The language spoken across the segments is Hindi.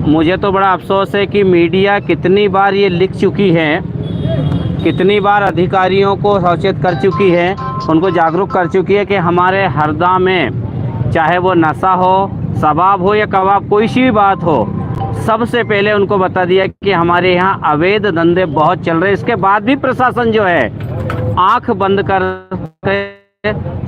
मुझे तो बड़ा अफसोस है कि मीडिया कितनी बार ये लिख चुकी है, कितनी बार अधिकारियों को सचेत कर चुकी है, उनको जागरूक कर चुकी है कि हमारे हरदा में चाहे वो नशा हो, शराब हो या कबाब, कोई सी भी बात हो, सबसे पहले उनको बता दिया कि हमारे यहाँ अवैध धंधे बहुत चल रहे हैं। इसके बाद भी प्रशासन जो है आंख बंद कर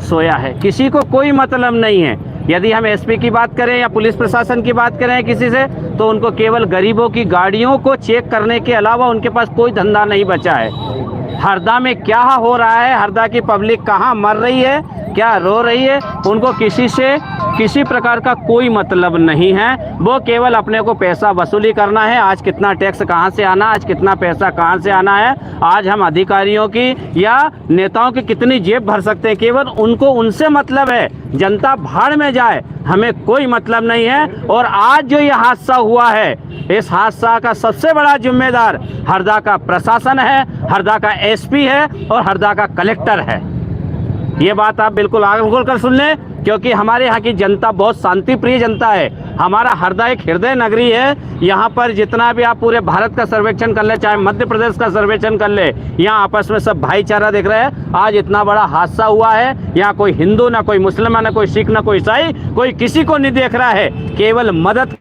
सोया है, किसी को कोई मतलब नहीं है। यदि हम एसपी की बात करें या पुलिस प्रशासन की बात करें किसी से, तो उनको केवल गरीबों की गाड़ियों को चेक करने के अलावा उनके पास कोई धंधा नहीं बचा है। हरदा में क्या हो रहा है, हरदा की पब्लिक कहाँ मर रही है, क्या रो रही है, उनको किसी से किसी प्रकार का कोई मतलब नहीं है। वो केवल अपने को पैसा वसूली करना है। आज कितना टैक्स कहाँ से आना, आज कितना पैसा कहाँ से आना है, आज हम अधिकारियों की या नेताओं की कितनी जेब भर सकते हैं, केवल उनको उनसे मतलब है। जनता भाड़ में जाए, हमें कोई मतलब नहीं है। और आज जो ये हादसा हुआ है, इस हादसा का सबसे बड़ा जिम्मेदार हरदा का प्रशासन है, हरदा का एसपी है और हरदा का कलेक्टर है। ये बात आप बिल्कुल आगे खोल कर सुन लें, क्योंकि हमारे यहाँ की जनता बहुत शांति प्रिय जनता है। हमारा हरदा एक हृदय नगरी है। यहाँ पर जितना भी आप पूरे भारत का सर्वेक्षण कर ले, चाहे मध्य प्रदेश का सर्वेक्षण कर ले, यहाँ आपस में सब भाईचारा देख रहे हैं। आज इतना बड़ा हादसा हुआ है, यहाँ कोई हिंदू, ना कोई मुसलमान, ना कोई सिख, ना कोई ईसाई, कोई किसी को नहीं देख रहा है, केवल मदद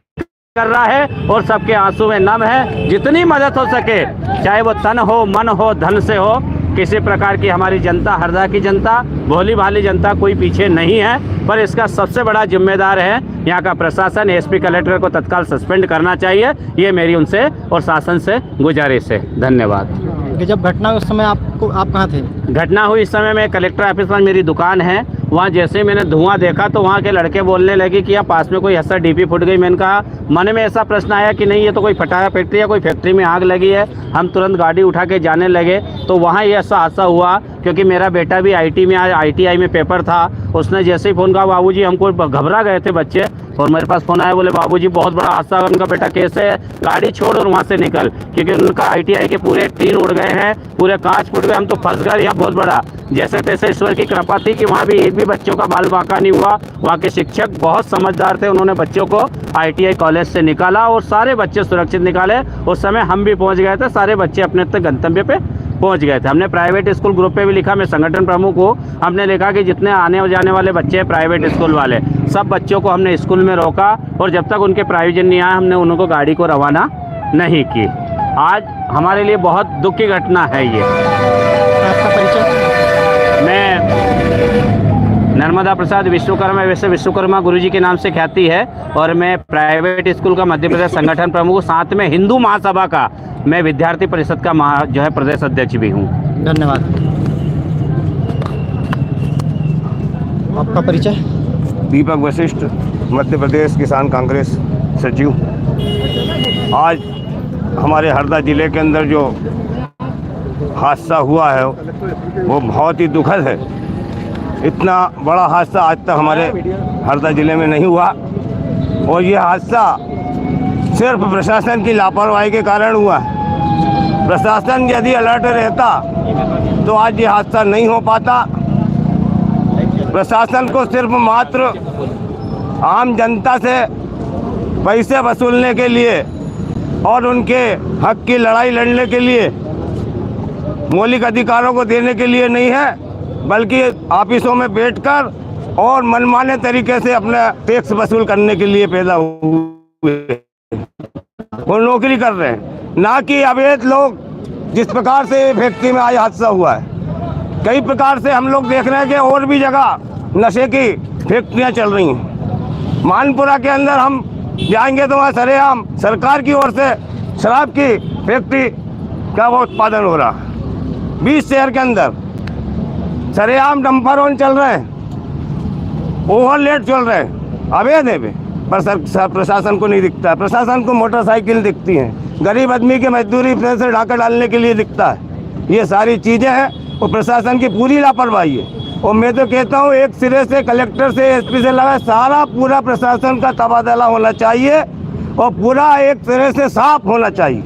कर रहा है और सबके आंसू में नम है। जितनी मदद हो सके, चाहे वो तन हो, मन हो, धन से हो, किसी प्रकार की हमारी जनता, हरदा की जनता, भोली भाली जनता कोई पीछे नहीं है। पर इसका सबसे बड़ा जिम्मेदार है यहाँ का प्रशासन। एसपी कलेक्टर को तत्काल सस्पेंड करना चाहिए, ये मेरी उनसे और शासन से गुजारिश है। धन्यवाद। कि जब घटना हुई उस समय आप कहाँ थे? घटना हुई इस समय मैं कलेक्टर ऑफिस में, मेरी दुकान है वहाँ। जैसे ही मैंने धुआं देखा तो वहाँ के लड़के बोलने लगे कि यहाँ पास में कोई ऐसा डीपी फूट गई। मैंने कहा, मन में ऐसा प्रश्न आया कि नहीं ये तो कोई फटाया फैक्ट्री है, कोई फैक्ट्री में आग लगी है। हम तुरंत गाड़ी उठा के जाने लगे तो वहाँ ये ऐसा हादसा हुआ, क्योंकि मेरा बेटा भी आईटी में, आज आईटीआई में पेपर था। उसने जैसे ही फ़ोन कहा, बाबूजी हमको, घबरा गए थे बच्चे, और मेरे पास फ़ोन आया, बोले बाबूजी बहुत बड़ा हादसा है। उनका बेटा कैसे है, गाड़ी छोड़ और वहाँ से निकल, क्योंकि उनका आईटीआई के पूरे टीन उड़ गए हैं, पूरे कांच फूट गए, हम तो फंस गए यहाँ बहुत बड़ा। जैसे तैसे ईश्वर की कृपा थी कि वहाँ भी एक भी बच्चों का बाल बांका नहीं हुआ। वहाँ के शिक्षक बहुत समझदार थे, उन्होंने बच्चों को आईटीआई कॉलेज से निकाला और सारे बच्चे सुरक्षित निकाले। उस समय हम भी पहुँच गए थे, सारे बच्चे अपने तक गंतव्य पे पहुंच गए थे। हमने प्राइवेट स्कूल ग्रुप पे भी लिखा, मैं संगठन प्रमुख हूँ, हमने लिखा कि जितने आने जाने वाले बच्चे हैं प्राइवेट स्कूल वाले, सब बच्चों को हमने स्कूल में रोका और जब तक उनके प्रायोजन नहीं आया हमने उनको गाड़ी को रवाना नहीं की। आज हमारे लिए बहुत दुख की घटना है ये। आपका परिचय? मैं नर्मदा प्रसाद विश्वकर्मा, वैसे विश्वकर्मा गुरुजी के नाम से ख्याति है, और मैं प्राइवेट स्कूल का मध्य प्रदेश संगठन प्रमुख हूँ, साथ में हिंदू महासभा का मैं विद्यार्थी परिषद का जो है प्रदेश अध्यक्ष भी हूँ। धन्यवाद। आपका परिचय? दीपक वशिष्ठ, मध्य प्रदेश किसान कांग्रेस सचिव। आज हमारे हरदा ज़िले के अंदर जो हादसा हुआ है वो बहुत ही दुखद है। इतना बड़ा हादसा आज तक हमारे हरदा ज़िले में नहीं हुआ, और ये हादसा सिर्फ प्रशासन की लापरवाही के कारण हुआ है। प्रशासन यदि अलर्ट रहता तो आज ये हादसा नहीं हो पाता। प्रशासन को सिर्फ मात्र आम जनता से पैसे वसूलने के लिए और उनके हक की लड़ाई लड़ने के लिए, मौलिक अधिकारों को देने के लिए नहीं है, बल्कि ऑफिसों में बैठकर और मनमाने तरीके से अपना टैक्स वसूल करने के लिए पैदा हुए वो नौकरी कर रहे हैं, ना कि अवैध लोग। जिस प्रकार से फैक्ट्री में आज हादसा हुआ है, कई प्रकार से हम लोग देख रहे हैं कि और भी जगह नशे की फैक्ट्रियां चल रही हैं। मानपुरा के अंदर हम जाएंगे तो वहाँ सरेआम सरकार की ओर से शराब की फैक्ट्री का वो उत्पादन हो रहा है। 20 शहर के अंदर सरेआम डंपर चल रहे हैं, ओवरलेट चल रहे हैं, अवैध है वे, पर प्रशासन को नहीं दिखता। प्रशासन को मोटरसाइकिल दिखती हैं, गरीब आदमी के मजदूरी से ढाका डालने के लिए दिखता है। ये सारी चीज़ें हैं और प्रशासन की पूरी लापरवाही है। और मैं तो कहता हूँ एक सिरे से कलेक्टर से, एसपी से लगा सारा पूरा प्रशासन का तबादला होना चाहिए और पूरा एक सिरे से साफ होना चाहिए।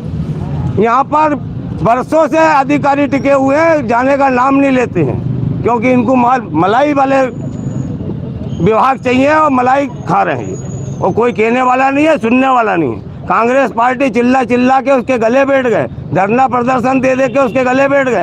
यहाँ पर बरसों से अधिकारी टिके हुए हैं, जाने का नाम नहीं लेते हैं, क्योंकि इनको मलाई वाले विभाग चाहिए और मलाई खा रहे हैं और कोई कहने वाला नहीं है, सुनने वाला नहीं है। कांग्रेस पार्टी चिल्ला चिल्ला के उसके गले बैठ गए, धरना प्रदर्शन दे दे के उसके गले बैठ गए।